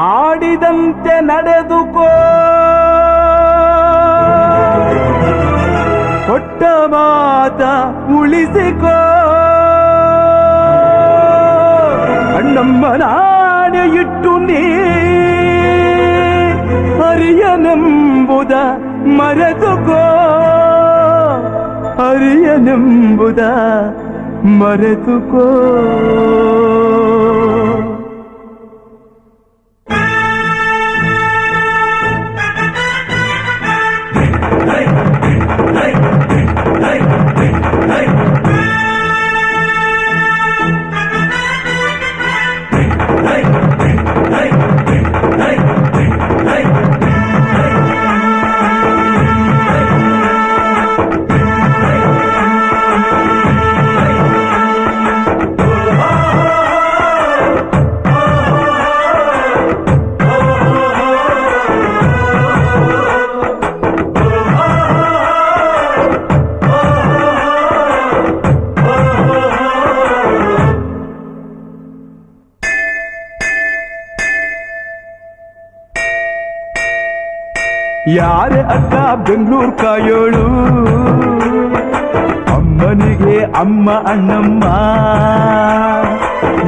ಆಡಿದಂತೆ ನಡೆದುಕೋ, ಕೊಟ್ಟ ಮಾತ ಉಳಿಸಿಕೋ. ಅಣ್ಣಮ್ಮ ನಾಣೆ ಇಟ್ಟು ನೀ ಅರಿಯನೆಂಬುದ ಮರೆತುಕೋ, ಅರಿಯನೆಂಬುದ ಮರೆತುಕೋ. ಯಾರೇ ಅಕ್ಕ ಬೆಂಗಳೂರು ಕಾಯೋಳು, ಅಮ್ಮನಿಗೆ ಅಮ್ಮ ಅಣ್ಣಮ್ಮ.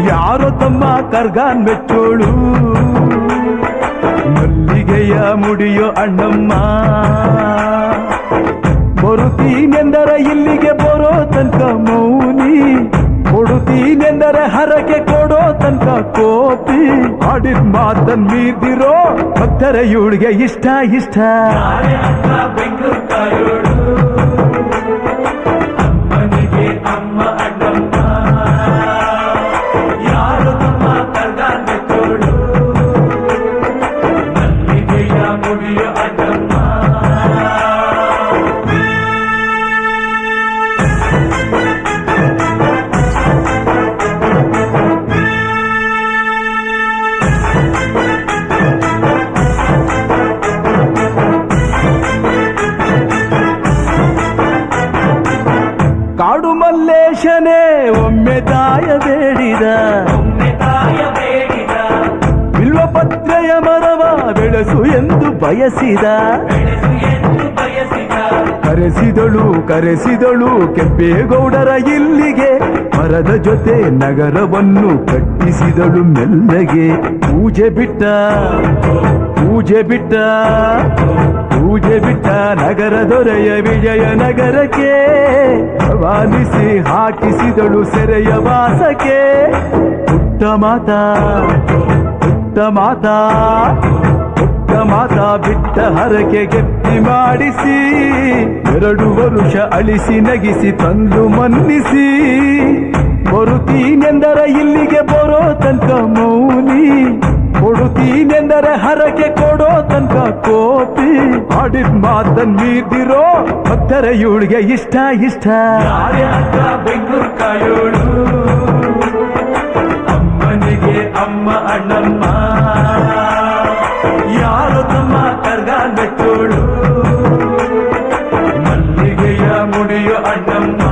ಯಾರೋ ತಮ್ಮ ಕರ್ಗಾನ್ ಮೆಚ್ಚೋಳು, ಮಲ್ಲಿಗೆಯ ಮುಡಿಯೋ ಅಣ್ಣಮ್ಮ. ಬರುತ್ತೀನೆಂದರೆ ಇಲ್ಲಿಗೆ ಬರೋ ತನಕ ಮೌನಿ, ಕೊಡುತ್ತೀನೆಂದರೆ ಹರಕೆ ಕೊಡೋ ತನಕ ಕೋಪಿ. ಆಡಿದ ಮಾತನ್ ಮೀರ್ದಿರೋ ಭಕ್ತರ ಇವಳಿಗೆ ಇಷ್ಟ ಇಷ್ಟ. ಬೆಂಗಳೂರು ಕಾಯೋಳು, ಅಮ್ಮನಿಗೆ ಅಮ್ಮ ಅಣ್ಣಮ್ಮ. ಯಾರು ತಮ್ಮ ಕರ್ಗಾನ್ ಮೆಚ್ಚೋಳು, ಮಲ್ಲಿಗೆಯ ಮುಡಿಯೋ ಅಣ್ಣಮ್ಮ. ಕಾಡು ಮಲ್ಲೇಶನೇ ಒಮ್ಮೆ ತಾಯ ಬೇಡಿದ, ಬಿಲ್ವಪತ್ರೆಯ ಮರವ ಬೆಳೆಸು ಎಂದು ಬಯಸಿದ. ಕರೆಸಿದಳು ಕರೆಸಿದಳು ಕೆಂಪೇಗೌಡರ ಇಲ್ಲಿಗೆ, ಮರದ ಜೊತೆ ನಗರವನ್ನು ಕಟ್ಟಿಸಿದಳು ಮೆಲ್ಲಗೆ. ಪೂಜೆ ಬಿಟ್ಟ ಪೂಜೆ ಬಿಟ್ಟ ಪೂಜೆ ಬಿಟ್ಟ ನಗರ ದೊರೆಯ ವಿಜಯನಗರಕ್ಕೆ, ರವಾನಿಸಿ ಹಾಕಿಸಿದಳು ಸೆರೆಯ ವಾಸಕ್ಕೆ. ಪುಟ್ಟ ಮಾತಾ ಪುಟ್ಟ ಮಾತಾ ಪುಟ್ಟ ಮಾತಾ ಬಿಟ್ಟ ಹರಕೆ ಗೆಟ್ಟಿ ಮಾಡಿಸಿ, 2 ವರುಷ ಅಳಿಸಿ ನಗಿಸಿ ತಂದು ಮನ್ನಿಸಿ. ಬರುತ್ತೀನೆಂದರೆ ಇಲ್ಲಿಗೆ ಬರೋ ತನಕ ಮೌನಿ, ಕೊಡುತ್ತೀನೆಂದರೆ ಹರಕೆ ಕೊಡೋ ತನಕ ಕೋಪಿ. ಆಡಿದ ಮಾತನ್ ಮೀರ್ದಿರೋ ಭಕ್ತರ ಇವಳಿಗೆ ಇಷ್ಟ ಇಷ್ಟ. ಬೆಂಗಳೂರು ಕಾಯೋಳು, ಅಮ್ಮನಿಗೆ ಅಮ್ಮ ಅಣ್ಣಮ್ಮ. ಯಾರು ತಮ್ಮ ಕರ್ಗಾನ್ ಮೆಚ್ಚೋಳು, ಮಲ್ಲಿಗೆಯ ಮುಡಿಯೋ ಅಣ್ಣಮ್ಮ.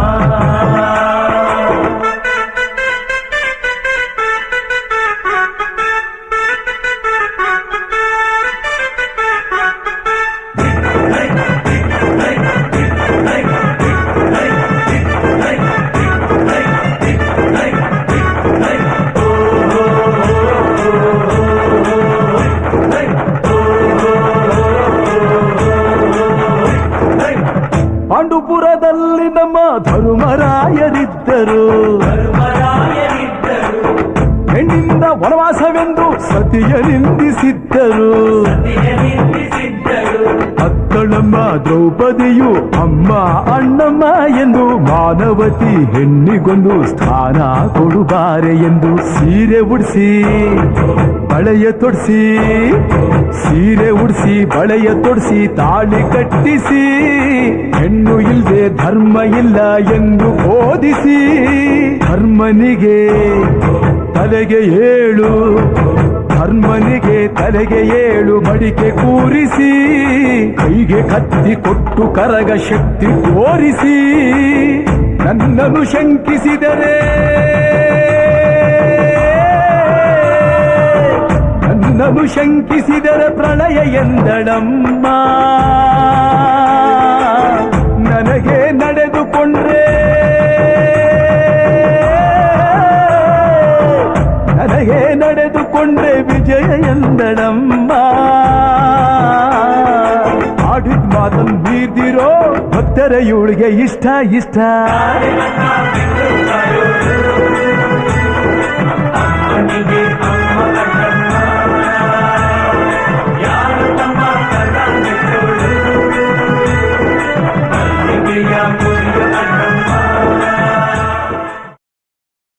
ಪಾಂಡುಪುರದಲ್ಲಿ ನಮ್ಮ ಧರ್ಮರಾಯರಿದ್ದರು, ಹೆಣ್ಣಿಂದ ವನವಾಸವೆಂದು ಸತಿಯ ನಿಂದಿಸಿದ್ದರು. ಅತ್ತಳಮ್ಮ ದ್ರೌಪದಿಯು ಅಮ್ಮ ಅಣ್ಣಮ್ಮ ಎಂದು, ಮಾನವತಿ ಹೆಣ್ಣಿಗೊಂದು ಸ್ಥಾನ ಕೊಡುಬಾರೆ ಎಂದು. ಸೀರೆ ಉಡಿಸಿ ಬಳೆಯ ತೊಡಿಸಿ, ಸೀರೆ ಉಡಿಸಿ ಬಳೆಯ ತೊಡಿಸಿ ತಾಳಿ ಕಟ್ಟಿಸಿ, ಹೆಣ್ಣು ಇಲ್ಲದೆ ಧರ್ಮ ಇಲ್ಲ ಎಂದು ಬೋಧಿಸಿ. ಧರ್ಮನಿಗೆ ತಲೆಗೆ ಏಳು, ಧರ್ಮನಿಗೆ ತಲೆಗೆ ಏಳು ಮಡಿಕೆ ಕೂರಿಸಿ, ಕೈಗೆ ಕತ್ತಿ ಕೊಟ್ಟು ಕರಗ ಶಕ್ತಿ ತೋರಿಸಿ. ನನ್ನನ್ನು ಶಂಕಿಸಿದರೆ ನಿನ್ನನು ಶಂಕಿಸಿದರ ಪ್ರಳಯ ಎಂದಳಮ್ಮ ನನಗೆ ನಡೆದುಕೊಂಡ್ರೆ ನನಗೆ ನಡೆದುಕೊಂಡ್ರೆ ವಿಜಯ ಎಂದಳಮ್ಮ ಆಡಿದ ಮಾತನ್ನು ಮೀರ್ದಿರೋ ಭಕ್ತರ ಇವಳಿಗೆ ಇಷ್ಟ ಇಷ್ಟ